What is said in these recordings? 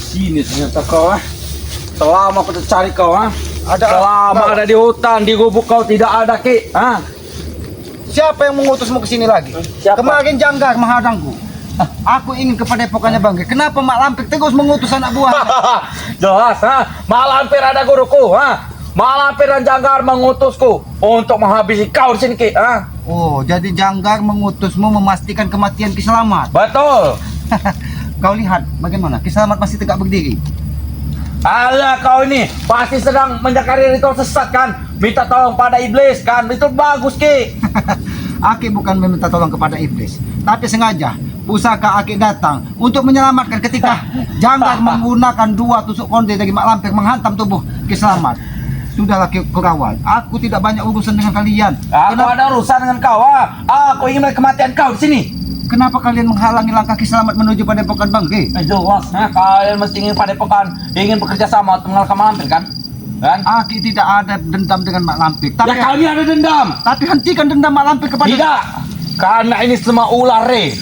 Sini ternyata kau Selama aku cari kau Selama ada di hutan, di gubuk kau tidak ada Ki. Siapa yang mengutusmu ke sini lagi? Siapa? Kemarin Janggar menghadangku. Aku ingin ke padepokannya Bangke. Kenapa Mak Lampir terus mengutus anak buah? Jelas Mak Lampir ada guruku Mak Lampir dan Janggar mengutusku untuk menghabisi kau di sini Ki. Oh, jadi Janggar mengutusmu memastikan kematian Ki Slamet. Betul. Kau lihat bagaimana Ki Slamet masih tegak berdiri. Alah kau ini pasti sedang menjakari ritual sesat kan? Minta tolong pada iblis kan? Itu bagus Ki. Aki bukan meminta tolong kepada iblis, tapi sengaja pusaka Aki datang untuk menyelamatkan ketika Janggar menggunakan 2 tusuk konde dari Mak Lampir menghantam tubuh Ki Slamet. Sudahlah Ki Kurawa, aku tidak banyak urusan dengan kalian. Aku ada urusan dengan kau. Aku ingin melihat kematian kau di sini. Kenapa kalian menghalangi langkah Ki Slamet menuju padepokan Bangke? Jelas, kalian mesti ingin padepokan, ingin bekerja sama untuk mengalahkan Mak Lampir kan? Aki tidak ada dendam dengan Mak Lampir. Ya kami ada dendam. Tapi hentikan dendam Mak Lampir kepada... Tidak, karena ini semua ulah Re.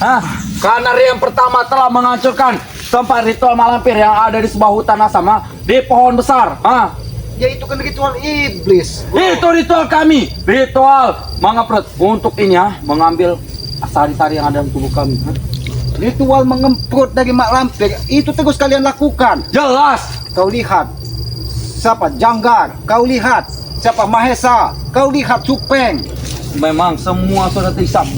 Karena Re yang pertama telah menghancurkan tempat ritual Mak Lampir yang ada di sebuah hutan asam di pohon besar. Ya itu kan ritual iblis. Itu ritual kami, ritual mengeprut untuk ini mengambil sari-sari yang ada dalam tubuh kami. Ritual mengemprut dari Mak Lampir itu terus kalian lakukan. Jelas. Kau lihat siapa Janggar, kau lihat siapa Mahesa, kau lihat Supeng. Memang semua sudah terhisap.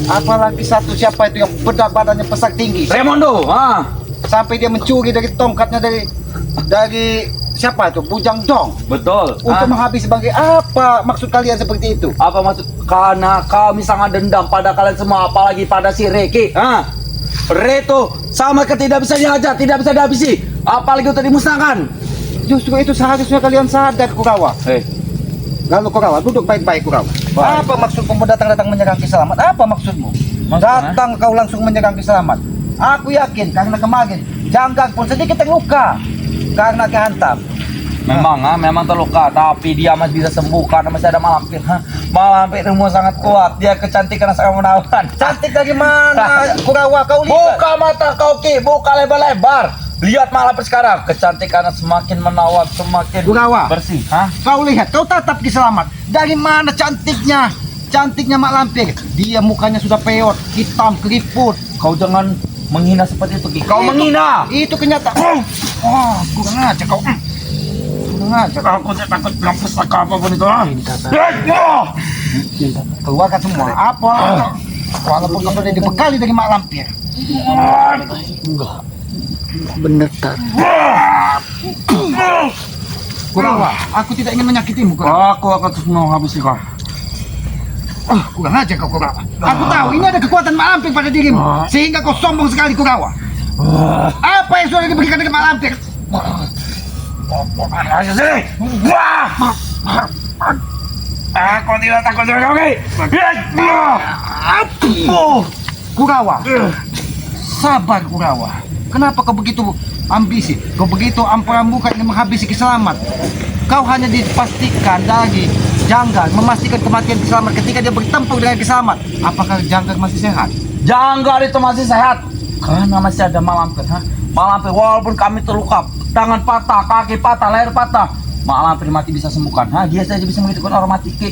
Apalagi satu siapa itu yang berat badannya besar tinggi. Raimondo. Sampai dia mencuri dari tongkatnya dari siapa itu? Bujang Dong. Betul. Untuk menghabisi Bangke. Apa maksud kalian seperti itu? Apa maksud? Karena kami sangat dendam pada kalian semua, apalagi pada si Reki. Re itu sama tidak bisa dihajar, tidak bisa dihabisi, apalagi untuk dimusnahkan. Justru itu seharusnya kalian sadar, Kurawa. Lalu Kurawa, duduk baik-baik Kurawa. Baik. Apa maksudmu datang mamenyerang Ki Slamet? Apa maksudmu? Datang kau langsung menyerang Ki Slamet. Aku yakin karena kemarin Janggar pun sedikit terluka karena kehantam. Memang terluka, tapi dia masih bisa sembuh karena masih ada Mak Lampir. Mak Lampir ilmu sangat kuat, dia kecantikan sangat menawan. Cantik dari mana, Kurawa? Kau lihat. Buka mata kau Ki, buka lebar-lebar. Lihat Mak Lampir sekarang, kecantikannya semakin menawan, semakin Kurawa, bersih. Kau lihat, kau tatap Ki Slamet. Dari mana cantiknya? Cantiknya Mak Lampir. Dia mukanya sudah peot, hitam, keriput. Kau jangan menghina seperti itu Ki. Kau menghina. Itu kenyataan. Kurang aja kau. Aku tidak takut bilang pusaka apapun itu. Keluarkan semua. Apa? Walaupun kau sudah dibekali dari Mak Lampir. Bener tak? Kurawa, aku tidak ingin menyakitimu, Kurawa. Aku akan terus menghabisi kau. Kurang aja kau, Kurawa. Aku tahu ini ada kekuatan Mak Lampir pada dirimu, sehingga kau sombong sekali, Kurawa. Apa yang sudah diberikan dengan Mak Lampir? Ayo sini. Aku tidak takut dengan kau. Kurawa, sabar Kurawa. Kenapa kau begitu ambisi? Kau begitu ampun-ampukan ingin menghabisi Ki Slamet. Kau hanya dipastikan dari Janggar memastikan kematian Ki Slamet ketika dia bertempur dengan Ki Slamet. Apakah Janggar masih sehat? Janggar itu masih sehat karena masih ada Mak Lampir. Mak Lampir walaupun kami terluka, tangan patah, kaki patah, leher patah, Mak Lampir mati bisa sembuhkan. Dia saja bisa menghidupkan orang mati Ki.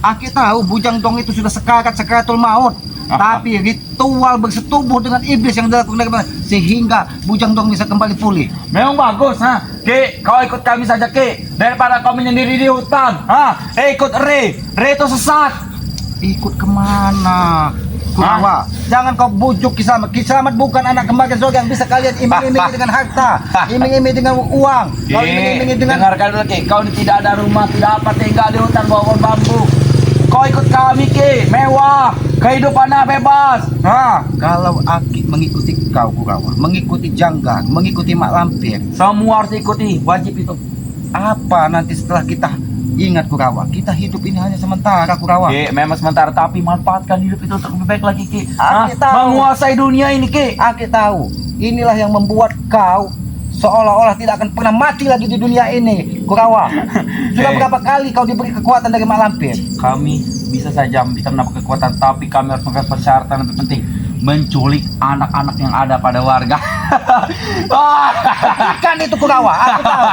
Aki tahu Bujang Dong itu sudah sekaratul maut. Tapi ritual bersetubuh dengan iblis yang dilakukan sehingga Bujang Dong bisa kembali pulih. Memang bagus, Ki. Kau ikut kami saja, Ki. Daripada kau menyendiri di hutan, ikut Re. Re itu sesat. Ikut kemana? Kurawa, jangan kau bujuk Ki Slamet. Ki Slamet bukan anak kembaran surga yang bisa kalian iming-imingi dengan harta, iming-imingi dengan uang. Kau iming-imingi dengan... Dengarkan dulu, Ki. Kau ini tidak ada rumah, tidak apa, tinggal di hutan bawah bambu. Kau ikut kami Ki, mewah, kehidupannya bebas. Kalau Aki mengikuti kau Kurawa, mengikuti Janggar, mengikuti Mak Lampir, semua harus ikuti, wajib itu. Apa nanti setelah kita ingat Kurawa, kita hidup ini hanya sementara Kurawa. Ki, memang sementara, tapi manfaatkan hidup itu untuk lebih baik lagi Ki. Aki tahu. Menguasai dunia ini Ki. Aki tahu, inilah yang membuat kau seolah-olah tidak akan pernah mati lagi di dunia ini, Kurawa. Sudah berapa kali kau diberi kekuatan dari Mak Lampir? Kami bisa saja bisa mendapat kekuatan, tapi kami harus mendapat persyaratan lebih penting. menculik anak-anak yang ada pada warga. Kan itu Kurawa, aku tahu.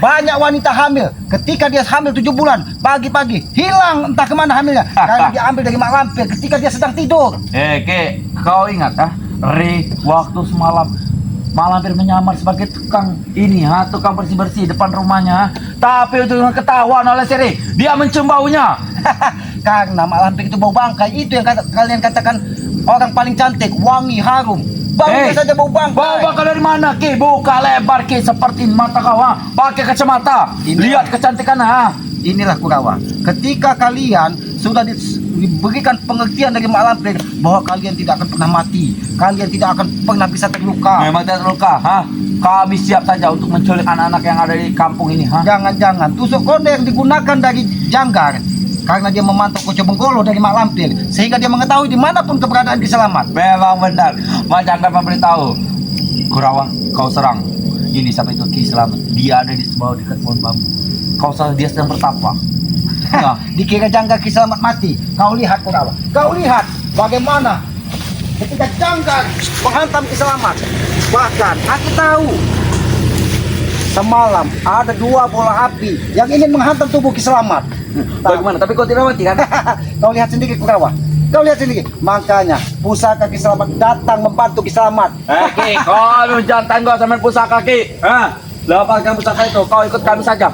Banyak wanita hamil, ketika dia hamil 7 bulan, pagi-pagi hilang entah kemana hamilnya. Karena dia ambil dari mak lampir ketika dia sedang tidur. Ke, kau ingat Re, waktu semalam Mak Lampir menyamar sebagai tukang ini, tukang bersih-bersih depan rumahnya. Tapi itu ketahuan oleh si Re, dia mencium baunya. Karena mak lampir itu bau bangkai, itu yang kalian katakan orang paling cantik, wangi, harum. Baunya saja bau bangkai. Bau bangkai dari mana, Ki? Buka lebar, Ki, seperti mata kau, pakai kacamata. Lihat kecantikan, Inilah Kurawa. Ketika kalian sudah diberikan pengertian dari mak lampir bahwa kalian tidak akan pernah mati, kalian tidak akan pernah bisa terluka. Memang tidak terluka, Kami siap saja untuk menculik anak-anak yang ada di kampung ini, Jangan-jangan tusuk konde yang digunakan dari Janggar karena dia memantau Koco Bengkolo dari mak lampir sehingga dia mengetahui dimanapun keberadaan Ki Selamat. Memang benar. Macam Janggar memberitahu. Kurawa, kau serang. Ini sampai itu Ki Selamat. Dia ada di bawah dekat pohon bambu. Kau salah, dia sedang bertapa. Dikira Janggar Ki Selamat mati. Kau lihat Kurawa. Kau lihat bagaimana ketika Janggar menghantam Ki Selamat. Bahkan aku tahu semalam ada 2 bola api yang ingin menghantam tubuh Ki Selamat. Bagaimana? Tapi kau tidak mati kan? Kau lihat sendiri Kurawa. Kau lihat sendiri. Makanya pusaka Ki Selamat datang membantu Ki Selamat. Ki, kau jangan tangguh sama pusaka, Ki. Lepaskan pusaka itu, kau ikut kami saja.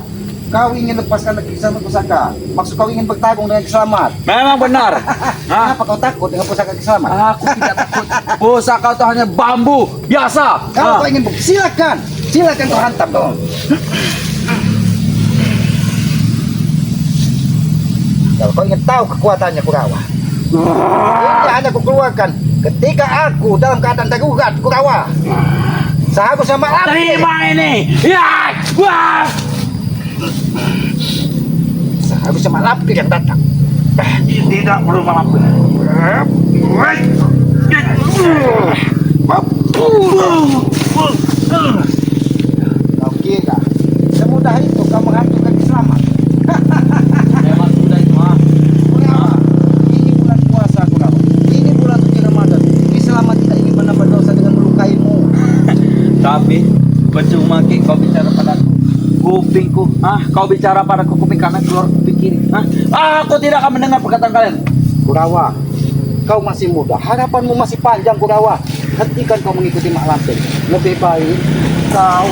Kau ingin lepaskan Ki Selamat pusaka. Maksud kau ingin bertarung dengan Ki Selamat. Memang benar. Kenapa kau takut dengan pusaka Ki Selamat? Aku tidak takut. Pusaka itu hanya bambu biasa. Kalau kau ingin silakan. Silakan kau hantam dong. Kalau kau ingin tahu kekuatannya Kurawa, ini hanya kukeluarkan ketika aku dalam keadaan darurat Kurawa. Seharusnya mak lampir. Terima ini. Ya, wah. Seharusnya mak lampir yang datang. Tidak perlu malam. Kau kira semudah itu kau menghancurkan Ki Selamat? Memang sudah itu, Kurawa, ini bulan puasa Kurawa. Ini bulan suci Ramadan. Ki Selamat tidak ingin menambah dosa dengan melukaimu. Tapi percuma, Ki, kau bicara padaku. Kupingku, kau bicara padaku kuping kanan keluar kuping kiri. Aku tidak akan mendengar perkataan kalian. Kurawa, kau masih muda, harapanmu masih panjang Kurawa. Hentikan kau mengikuti mak lampir. Lebih baik kau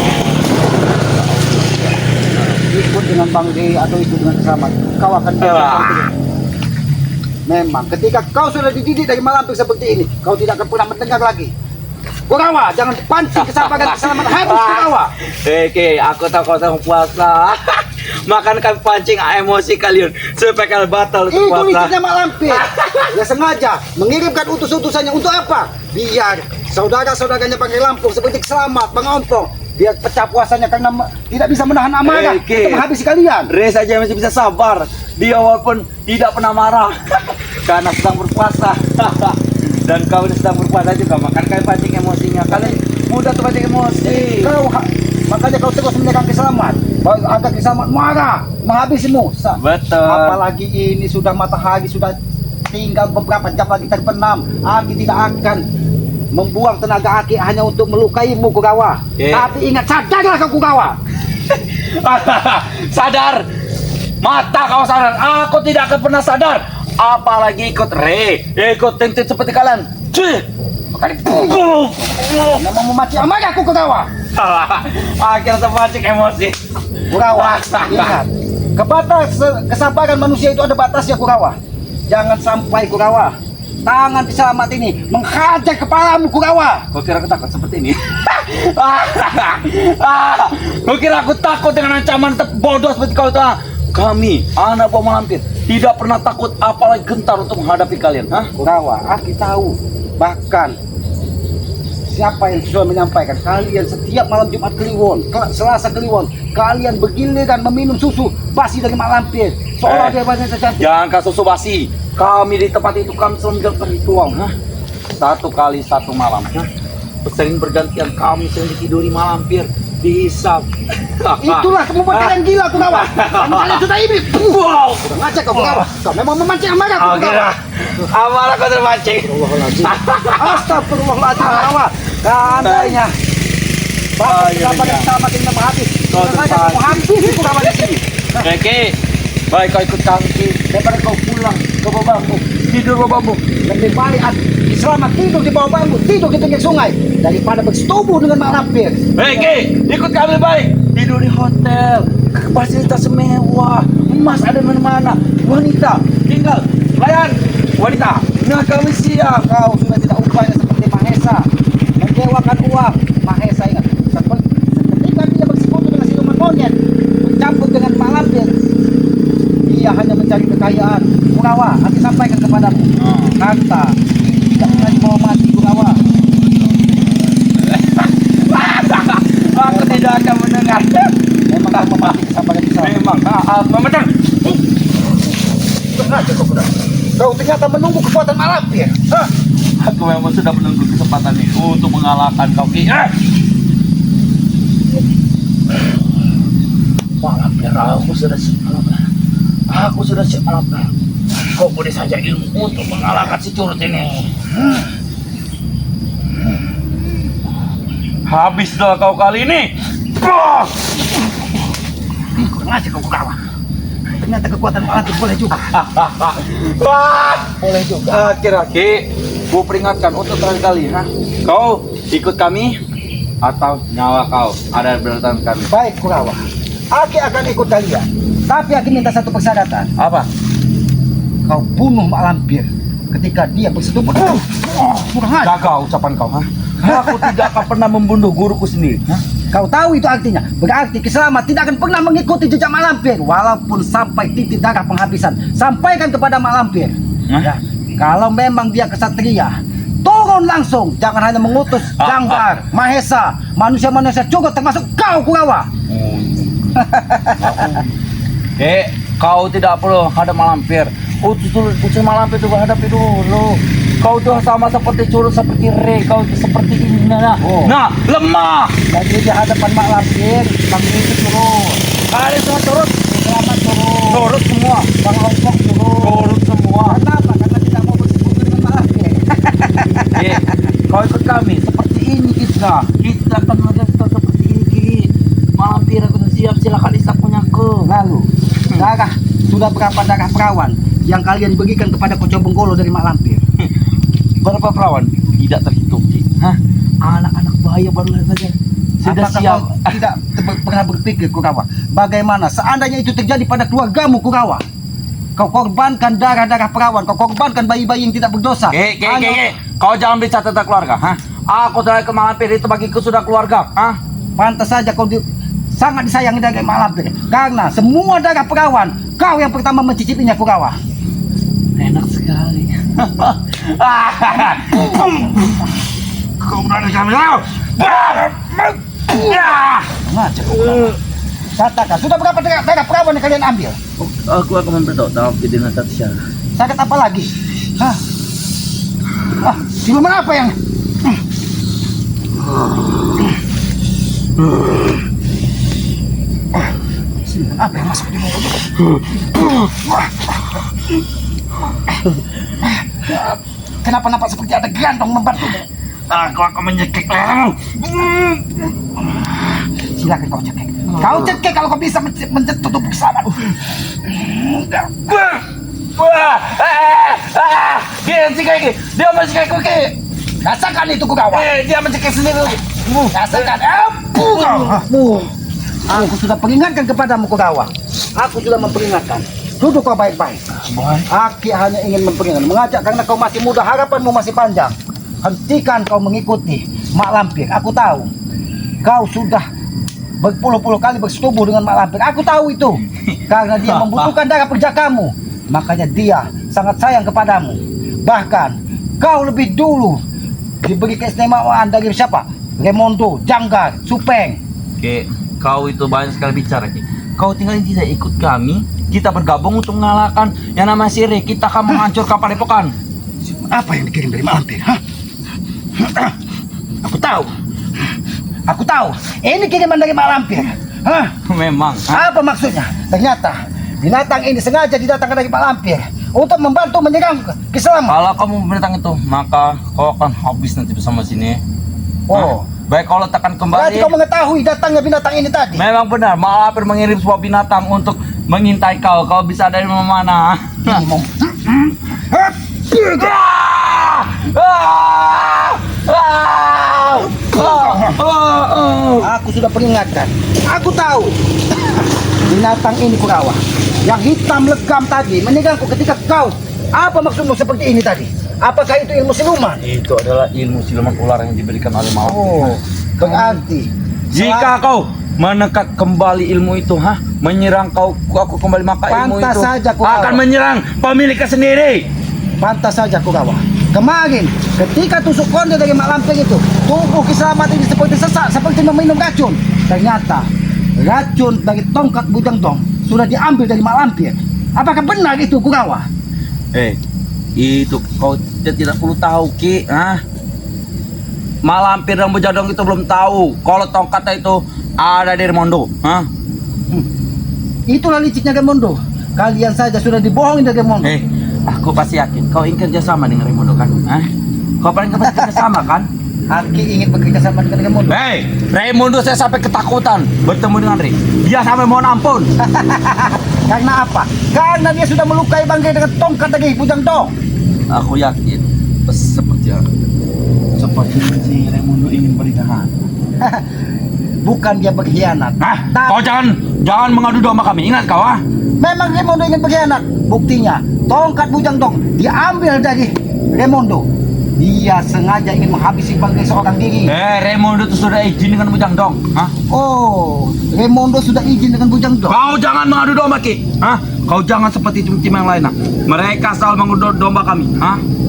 ikut dengan Bang Rey atau ikut dengan Ki Selamat. Kau akan memang ketika kau sudah dididik dari mak lampir seperti ini, kau tidak akan pernah mendengar lagi. Kurawa, jangan pancing kesabaran Ki Selamat habis Kurawa. Oke, aku tahu kau sedang puasa. Makan kami pancing emosi kalian supaya kalian batal untuk Itu puasa. liciknya mak lampir. Dia sengaja mengirimkan utus-utusannya untuk apa? Biar saudara-saudaranya pakai Lampung seperti Ki Selamat, Bang Ompong, biar pecah puasanya karena tidak bisa menahan amarah. Oke. Kita menghabisi kalian. Re saja masih bisa sabar. Dia walaupun tidak pernah marah karena sedang berpuasa. Dan kau sedang berpuasa juga, makan kalian pancing emosinya. Kalian mudah terpancing emosi. Makanya kau terus menyerang Ki Selamat agar Ki Selamat marah, menghabisimu. Betul. Apalagi ini sudah matahari sudah tinggal beberapa jam lagi terbenam. Aki tidak akan membuang tenaga Aki hanya untuk melukaimu Kurawa. Tapi ingat, sadarlah kau Kurawa. Sadar. Mata kau sadar. Aku tidak akan pernah sadar. Apalagi ikut Re, ikut tim-tim seperti kalian. Memang memaki amarahku Kurawa. Akhirnya terpancing emosi. Kurawa, ingat, kesabaran manusia itu ada batasnya Kurawa. Jangan sampai Kurawa tangan Ki Selamat ini menghajar kepalamu Kurawa. Kau kira aku takut seperti ini? Kau kira aku takut dengan ancaman bodoh seperti kau itu? Kami, anak buah mak lampir, tidak pernah takut apalagi gentar untuk menghadapi kalian. Kurawa, Aki tahu. Bahkan siapa yang sudah menyampaikan kalian setiap malam Jumat Kliwon, Selasa Kliwon, kalian bergiliran meminum susu basi dari mak lampir. Seolah dia banyak tercantik. Jangan kasih susu basi. Kami di tempat itu kami selalu menjalankan ritual. 1 kali 1 malam. Sering bergantian kami sering ditiduri mak lampir. dihisap. Itulah kamu kalian gila Kunawa. Kamu kalian sudah ini. Wow. Ngajak kau Kunawa. Kau memang memancing amarah Oke Kunawa. lah. Amarah kau terpancing. Astagfirullahaladzim Kunawa. Kandainya. Bapak iya, dapat iya. sama dengan habis. Kau terpancing. Kau habis Kunawa di sini. Oke. Baik kau ikut kami daripada kau pulang ke bawah bambu. Tidur bawah bambu. Lebih baik selamat tidur di bawah bambu, tidur di pinggir sungai daripada bersetubuh dengan mak lampir. Oke, ikut kami baik. Tidur di hotel, fasilitas mewah, emas ada mana-mana, wanita tinggal layan wanita. Nah kami siap. Kau sudah tidak upaya seperti Mahesa menyewakan uang. Mahesa ingat ketika dia bersekutu dengan siluman monyet bercampur dengan mak lampir, dia hanya mencari kekayaan. Kunawa, nanti sampaikan kepadamu. Kata tidak pernah dibawa mati Kunawa. Aku tidak akan mendengar. Memang kau mati kesabaran di sana. Memang memecah. Kau ternyata menunggu kekuatan mak lampir. Hah? Aku memang sudah menunggu kesempatan ini untuk mengalahkan kau Ki. Malam ya, aku sudah siap. Aku sudah siap malam. Kau boleh saja ilmu untuk mengalahkan si curut ini. Habislah kau kali ini. Kurang aja kau Kunawa. Ternyata kekuatan mak lampir boleh juga. Boleh juga. Akhir-akhir, gua peringatkan untuk terakhir kali. Kau ikut kami atau nyawa kau ada di belakang kami. Baik Kunawa, Aki akan ikut kalian. Tapi Aki minta satu persyaratan. Apa? Kau bunuh mak lampir ketika dia bersetubuh. Kurang aja. Gagal ucapan kau, Aku tidak akan pernah membunuh guruku sendiri. Kau tahu itu artinya? Berarti Kiselamat tidak akan pernah mengikuti jejak mak lampir walaupun sampai titik darah penghabisan. Sampaikan kepada mak lampir. Ya, kalau memang dia kesatria, turun langsung. Jangan hanya mengutus Janggar, Mahesa, manusia-manusia juga termasuk kau Kunawa. Kau tidak perlu hadap malampir. Utus malampir itu hadapi dulu. Kau tuh sama seperti curut, seperti Re. Kau seperti ini. Nah, lemah. Jadi di hadapan mak lampir, panggil itu turun. Ada semua curut. Selamat turun. Curut semua. Bang Ongkok turun. Curut semua. Kenapa? Karena tidak mau bersekutu dengan mak lampir. Kau ikut kami. Seperti ini kita. Kita akan melakukan seperti ini. Ki. Malampir aku sudah siap. Silakan isap punyaku. Lalu, darah sudah berapa darah perawan yang kalian bagikan kepada Kocok Benggolo dari mak lampir? Berapa perawan? Tidak terhitung, Ki. Anak-anak bahaya baru saja. Sudah Apakah siap. kau tidak pernah berpikir Kunawa, bagaimana seandainya itu terjadi pada keluargamu Kunawa? Kau korbankan darah-darah perawan, kau korbankan bayi-bayi yang tidak berdosa. Kau jangan bicara tentang keluarga, Aku telah ke malampir itu bagiku sudah keluarga, Pantas saja kau sangat disayangi dari mak lampir, karena semua darah perawan kau yang pertama mencicipinya Kunawa. Enak sekali. Kau berani kami tahu? Ngajak kau Kunawa. Katakan, sudah berapa darah perawan yang kalian ambil? Aku akan memberitahu tapi dengan satu syarat. Sakit apa lagi? Siluman apa yang... Siluman apa yang masuk di mulut? Kenapa nampak seperti ada gantong membantumu? Aku akan menyekik lehermu. Silakan kau cekik. Kau cekik kalau kau bisa menyentuh tubuh Kiselamat. Dia mencekik Ki. Rasakan itu Kunawa. Dia mencekik sendiri. Rasakan. Aku sudah peringatkan kepadamu Kunawa. Aku sudah memperingatkan. Duduk kau baik-baik. Aki hanya ingin memperingatkan, mengajak karena kau masih muda, harapanmu masih panjang. Hentikan kau mengikuti mak lampir. Aku tahu kau sudah berpuluh-puluh kali bersetubuh dengan mak lampir. Aku tahu itu karena dia membutuhkan darah perjakamu. Makanya dia sangat sayang kepadamu. Bahkan kau lebih dulu diberi keistimewaan dari siapa? Remondo, Janggar, Supeng. Oke, kau itu banyak sekali bicara, Ki. Kau tinggal tidak ikut kami. Kita bergabung untuk mengalahkan yang nama Sire. Kita akan menghancurkan padepokan. Apa yang dikirim dari mak lampir? Aku tahu. Aku tahu. Ini kiriman dari Mak Lampir. Hah? Memang. Ha? Apa maksudnya? Ternyata binatang ini sengaja didatangkan dari Mak Lampir untuk membantu menyerang Kiselamat. Kalau kamu binatang itu, maka kau akan habis nanti bersama sini. Oh. Baik kau letakkan Berarti kembali. kau mengetahui datangnya binatang ini tadi. Memang benar, Mak Lampir mengirim sebuah binatang untuk mengintai kau. Kau bisa dari mana? Ini mau. Aku sudah peringatkan. Aku tahu. Binatang ini Kurawa. Yang hitam legam tadi menyerangku ketika kau. Apa maksudmu seperti ini tadi? Apakah itu ilmu siluman? Itu adalah ilmu siluman ular yang diberikan oleh Mak Lampir. Oh, berarti Jika kau menekat kembali ilmu itu, menyerang aku kembali, maka ilmu Pantas itu saja kau akan kalah. menyerang pemiliknya sendiri. pantas saja Kurawa. Kemarin ketika tusuk konde dari Mak Lampir itu, tubuh Kiselamat ini seperti sesak, seperti meminum racun. Ternyata racun dari tongkat Bujang Dong sudah diambil dari Mak Lampir. Apakah benar itu Kurawa? Itu kau tidak perlu tahu, Ki. Mak Lampir dan Bujadong itu belum tahu kalau tongkatnya itu ada di Remondo. Itulah liciknya Remondo. Kalian saja sudah dibohongin dari Remondo. Aku pasti yakin kau ingin kerjasama dengan Remondo kan? Kau paling pasti kerjasama kan? Aki ingin bekerja sama dengan Remondo. Remondo saya sampai ketakutan bertemu dengan Rey. Dia sampai mohon ampun. Karena apa? Karena dia sudah melukai Banggai dengan tongkat dari Bujang Dong. Aku yakin seperti si Remondo ingin bernikahan. Bukan dia berkhianat. Kau jangan mengadu domba kami. Ingat kau, Memang Remondo ingin berkhianat. Buktinya, tongkat Bujang Dong diambil dari Remondo. Dia sengaja ingin menghabisi Banggai seorang diri. Remondo itu sudah izin dengan Bujang Dong. Oh, Remondo sudah izin dengan Bujang Dong. Kau jangan mengadu domba, Ki. Kau jangan seperti tim-tim yang lain. Mereka selalu mengadu domba kami.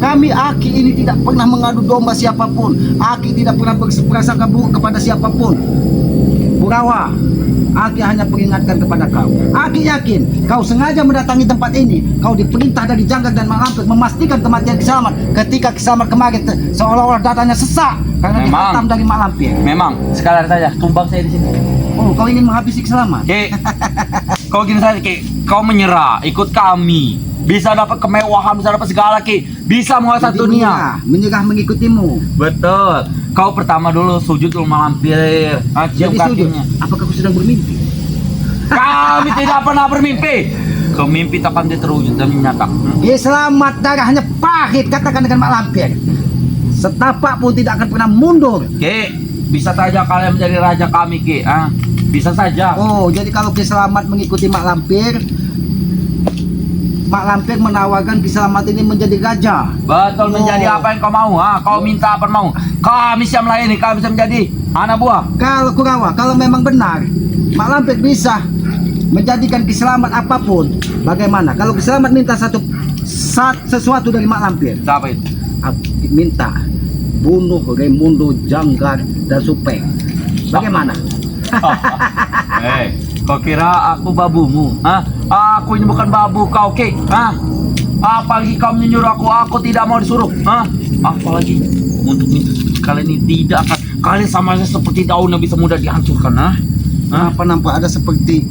Kami Aki ini tidak pernah mengadu domba siapapun. Aki tidak pernah berprasangka buruk kepada siapapun. Kurawa, Aki hanya peringatkan kepada kau. Aki yakin kau sengaja mendatangi tempat ini. Kau diperintah dari Janggan dan Mak Lampir memastikan kematian Kiselamat. Ketika Kiselamat kemarin seolah-olah datanya sesak karena dihantam dari Mak Lampir. Memang, sekalian saja tumbang saya di sini. Oh, kau ingin menghabisi Kiselamat? Ki, kau gini saja, Ki. Kau menyerah, ikut kami. Bisa dapat kemewahan, bisa dapat segala, Ki. Bisa menguasai dunia. Menyerah mengikutimu. Betul. Kau pertama dulu sujud dulu Mak Lampir. Cium Jadi sujud. kakinya. Apakah kau sedang bermimpi? Kami tidak pernah bermimpi. Kau mimpi tak akan terwujud dan nyata. Kiselamat darahnya pahit, katakan dengan Mak Lampir. Setapak pun tidak akan pernah mundur. Ki, bisa saja kalian menjadi raja kami, Ki. Bisa saja. Oh, jadi kalau Kiselamat mengikuti Mak Lampir, Mak Lampir menawarkan Kiselamat ini menjadi raja. Betul, menjadi apa yang kau mau. Kau minta apa mau. Kami siap melayani, kami bisa menjadi anak buah. Kalau Kurawa, kalau memang benar Mak Lampir bisa menjadikan Kiselamat apapun, bagaimana? Kalau Kiselamat minta sesuatu dari Mak Lampir, Siapa itu? minta bunuh Remondo, Janggar, dan Supeng. Bagaimana? Kau kira aku babumu? Aku ini bukan babu kau, Ki. Apalagi kau menyuruh aku tidak mau disuruh. Apalagi untuk kalian ini tidak akan. Kalian sama saja seperti daun yang bisa mudah dihancurkan. Kenapa nampak ada seperti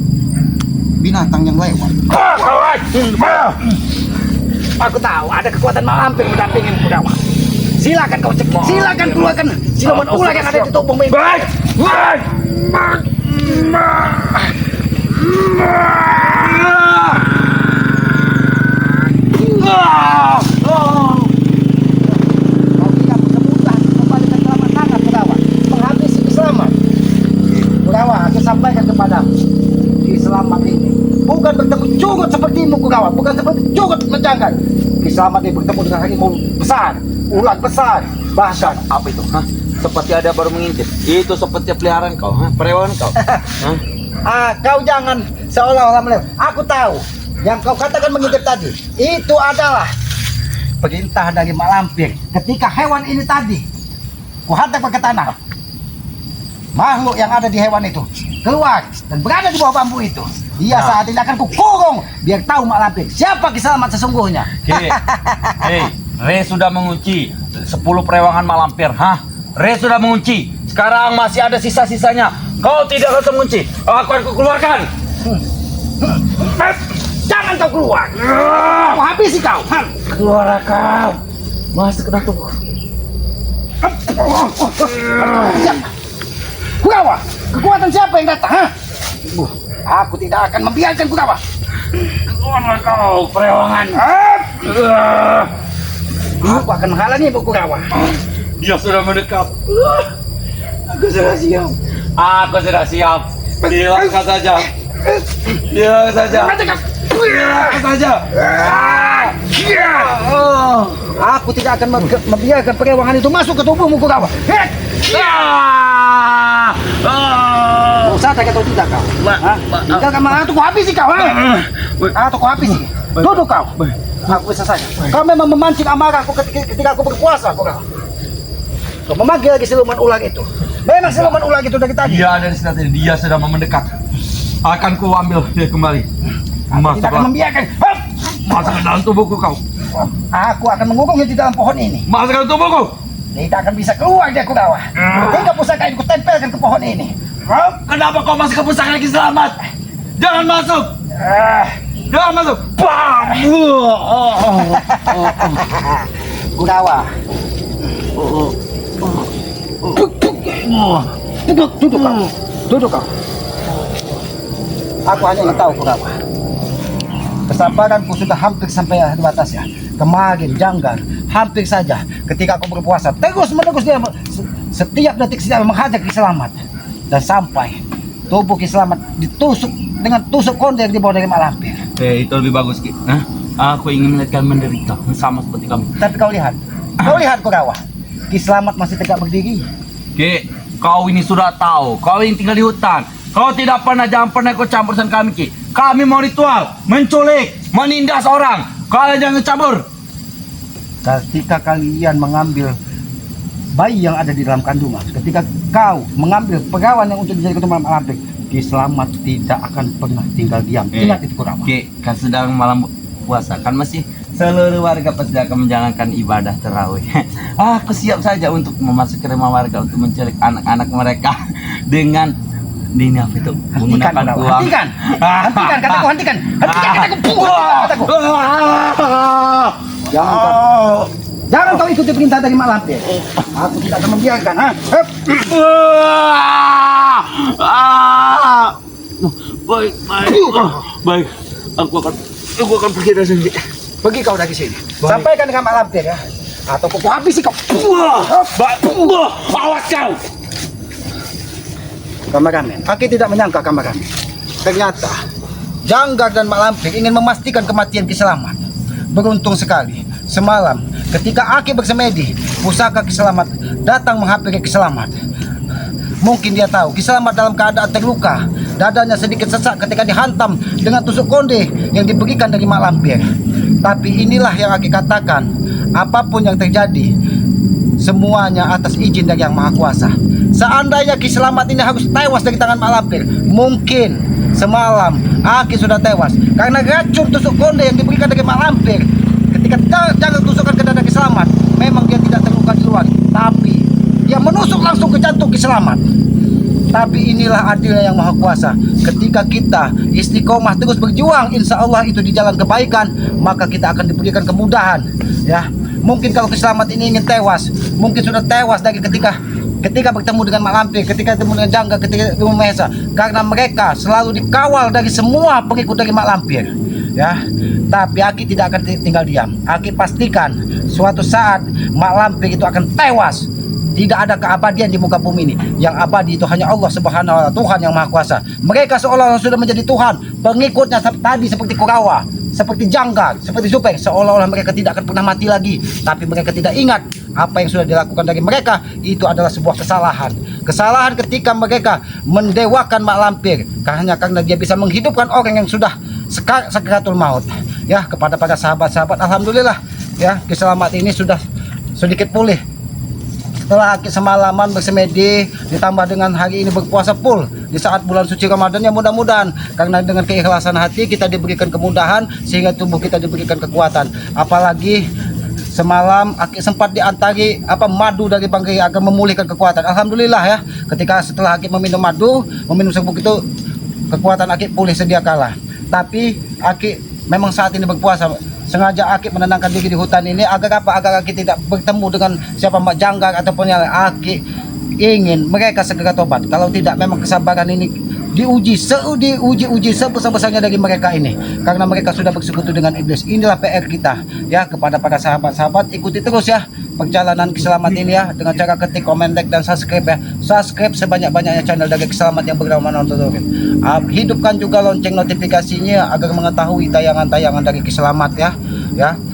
binatang yang lewat? Aku tahu ada kekuatan Mak Lampir mendampingi Kurawa. Silakan kau cek. Silakan keluarkan siluman ular yang ada di tubuh Mimpi. Kurawa, aku sampaikan kepadamu, Kiselamat ini bukan bertemu curut sepertimu Kurawa, bukan seperti curut menjanggal. Kiselamat ini bertemu dengan harimau besar, ular besar, bahkan Apa itu? Seperti ada baru mengintip. Itu seperti peliharaan kau, perewan kau. kau jangan seolah-olah melihat. Aku tahu yang kau katakan mengintip tadi itu adalah perintah dari Mak Lampir. Ketika hewan ini tadi kuhantam ke tanah, makhluk yang ada di hewan itu keluar dan berada di bawah bambu itu. Dia saat ini akan kukurung biar tahu Mak Lampir siapa Kiselamat sesungguhnya. Re sudah mengunci 10 perewangan Mak Lampir. Re sudah mengunci Sekarang masih ada sisa-sisanya. Kau tidak akan mengunci. Aku akan keluarkan. Jangan kau keluar. Aku habisi kau. Keluar kau. Masuk ke dalam tubuh. Kurawa, kekuatan siapa yang datang? Ha? Aku tidak akan membiarkan Kurawa. Keluarlah kau, perewangan. Aku akan menghalangi Kurawa. Dia sudah mendekat. Aku sudah siap. Aku sudah siap. Hilangkan saja. Hilangkan saja. Hilangkan saja. Aku tidak akan membiarkan perewangan itu masuk ke tubuhmu Kurawa. Kau sadar atau tidak kau? Tinggalkan malah aku habisi kau. Atau kau habisi. Duduk kau. Aku bisa saja. Kau memang memancing amarahku ketika aku berpuasa Kurawa. Kau memanggil lagi siluman ular itu. Memang siluman ular itu dari tadi. Dia dari sini. Dia sudah mau mendekat. Akan ku ambil dia kembali. Aku tidak akan membiarkan. Masuk ke dalam tubuhku kau. Aku akan mengurungnya di dalam pohon ini. Masuk ke dalam tubuhku. Tidak akan bisa keluar dia Kurawa. Hingga pusaka ini kutempelkan ke pohon ini. Kenapa kau masuk ke pusaka lagi selamat? Jangan masuk. Jangan masuk. Bam. Kurawa. Duduk kau. Duduk kau. Aku hanya ingin tahu Kurawa. Kesabaranku sudah hampir sampai batasnya. Kemarin Janggar hampir saja ketika aku berpuasa terus menerus dia setiap detik dia menghajar Ki Selamat dan sampai tubuh Ki Selamat ditusuk dengan tusuk konde yang dibawa dari Mak Lampir. Itu lebih bagus Ki. Aku ingin melihat kalian menderita sama seperti kami. Tapi kau lihat Kurawa, Ki Selamat masih tegak berdiri. Ki, kau ini sudah tahu. Kau ini tinggal di hutan. Kau jangan pernah ikut campur urusan kami Ki. Kami mau ritual, menculik, menindas orang. Kalian jangan campur. Ketika kalian mengambil bayi yang ada di dalam kandungan, ketika kau mengambil pegawai yang untuk dijadikan ketua Mak Lampir, Ki Selamat tidak akan pernah tinggal diam. Ingat itu Kurawa. Ki, kan sedang malam puasa, kan masih seluruh warga pasti akan menjalankan ibadah tarawih. Aku siap saja untuk memasuki rumah warga untuk menculik anak-anak mereka dengan ini apa itu? Menggunakan uang. Hentikan kataku. Jangan kau ikuti perintah dari Mak Lampir. Aku tidak akan membiarkan. Baik. Aku akan pergi dari sini. Pergi kau dari sini. Sampaikan dengan Mak Lampir ya. Atau aku habisi kau. Awas kau. Kameramen, aku tidak menyangka kameramen. Ternyata Janggar dan Mak Lampir ingin memastikan kematian Ki Selamat. Beruntung sekali, semalam ketika Aki bersemedi, pusaka Ki Selamat datang menghampiri Ki Selamat. Mungkin dia tahu Ki Selamat dalam keadaan terluka, dadanya sedikit sesak ketika dihantam dengan tusuk konde yang diberikan dari Mak Lampir. Tapi inilah yang Aki katakan, apapun yang terjadi, semuanya atas izin dari Yang Maha Kuasa. Seandainya Ki Selamat ini harus tewas dari tangan Mak Lampir, mungkin semalam Aki sudah tewas karena racun tusuk konde yang diberikan dari Mak Lampir. Ketika Janggar tusukkan ke dada Ki Selamat, memang dia tidak terluka di luar, tapi dia menusuk langsung ke jantung Ki Selamat. Tapi inilah adilnya Yang Maha Kuasa. Ketika kita istiqomah terus berjuang, insya Allah itu di jalan kebaikan, maka kita akan diberikan kemudahan. Ya, mungkin kalau Ki Selamat ini ingin tewas, mungkin sudah tewas dari ketika bertemu dengan Mak Lampir, ketika bertemu dengan Janggar, ketika bertemu Mahesa, karena mereka selalu dikawal dari semua pengikut dari Mak Lampir. Ya, tapi Aki tidak akan tinggal diam. Aki pastikan suatu saat Mak Lampir itu akan tewas. Tidak ada keabadian di muka bumi ini. Yang abadi itu hanya Allah Subhanahu wa Ta'ala, Tuhan Yang Maha Kuasa. Mereka seolah-olah sudah menjadi Tuhan. Pengikutnya tadi seperti Kurawa, seperti Janggar, seperti Zubair, seolah-olah mereka tidak akan pernah mati lagi. Tapi mereka tidak ingat apa yang sudah dilakukan dari mereka. Itu adalah sebuah kesalahan. Kesalahan ketika mereka mendewakan Mak Lampir karena dia bisa menghidupkan orang yang sudah sakaratul maut. Ya, kepada para sahabat-sahabat, alhamdulillah ya, Ki Selamat ini sudah sedikit pulih. Setelah Aki semalaman bersemedi ditambah dengan hari ini berpuasa full di saat bulan suci Ramadan, ya mudah-mudahan karena dengan keikhlasan hati kita diberikan kemudahan sehingga tubuh kita diberikan kekuatan. Apalagi semalam Aki sempat diantari madu dari Bang Ri agar memulihkan kekuatan. Alhamdulillah ya, ketika setelah Aki meminum madu, meminum serbuk itu, kekuatan Aki pulih sedia kala. Tapi Aki memang saat ini berpuasa. Sengaja Aki menenangkan diri di hutan ini agar agar Aki tidak bertemu dengan siapa Mbak Janggar ataupun yang lain. Aki ingin mereka segera tobat. Kalau tidak, memang kesabaran ini diuji sebesar-besarnya dari mereka ini, karena mereka sudah bersekutu dengan iblis. Inilah PR kita ya kepada para sahabat-sahabat, ikuti terus ya perjalanan Kiselamat ini ya, dengan cara ketik, komen, like, dan subscribe ya. Subscribe sebanyak-banyaknya channel dari Kiselamat yang bernama Nontodorin. Hidupkan juga lonceng notifikasinya agar mengetahui tayangan-tayangan dari Kiselamat ya.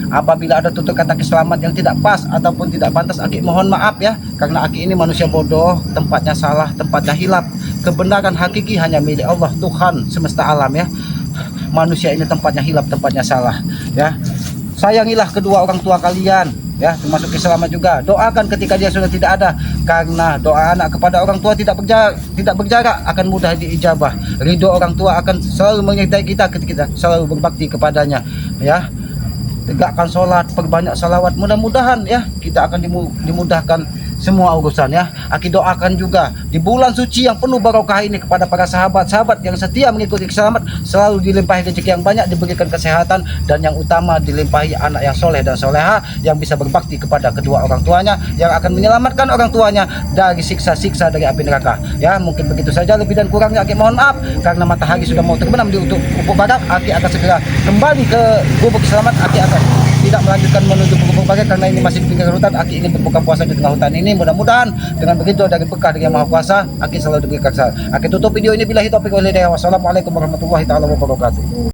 Apabila ada tutur kata Kiselamat yang tidak pas ataupun tidak pantas, Aki mohon maaf ya, karena Aki ini manusia bodoh, tempatnya salah, tempatnya hilap. Kebenaran hakiki hanya milik Allah, Tuhan semesta alam ya. Manusia ini tempatnya hilap, tempatnya salah ya. Sayangilah kedua orang tua kalian ya, termasuk Kiselamat juga. Doakan ketika dia sudah tidak ada, karena doa anak kepada orang tua tidak berjarak akan mudah diijabah. Ridho orang tua akan selalu menyertai kita ketika kita selalu berbakti kepadanya ya. Tegakkan sholat, perbanyak salawat, mudah-mudahan ya kita akan dimudahkan semua urusan ya. Aki doakan juga di bulan suci yang penuh barokah ini kepada para sahabat-sahabat yang setia mengikuti Kiselamat, selalu dilimpahi rezeki yang banyak, diberikan kesehatan, dan yang utama dilimpahi anak yang soleh dan soleha yang bisa berbakti kepada kedua orang tuanya, yang akan menyelamatkan orang tuanya dari siksa-siksa dari api neraka ya. Mungkin begitu saja, lebih dan kurangnya Aki mohon maaf, karena matahari sudah mau terbenam di ufuk barat. Aki akan segera kembali ke gubuk Kiselamat. Aki akan tidak melanjutkan menuju gubuk barat karena ini masih di pinggir hutan. Aki ingin berbuka puasa di tengah hutan ini. Mudah-mudahan dengan begitu dari berkah dari Yang Maha Kuasa, Aki selalu diberikan. Aki tutup video ini billahi taufiq wal hidayah. Wassalamualaikum warahmatullahi taala wabarakatuh.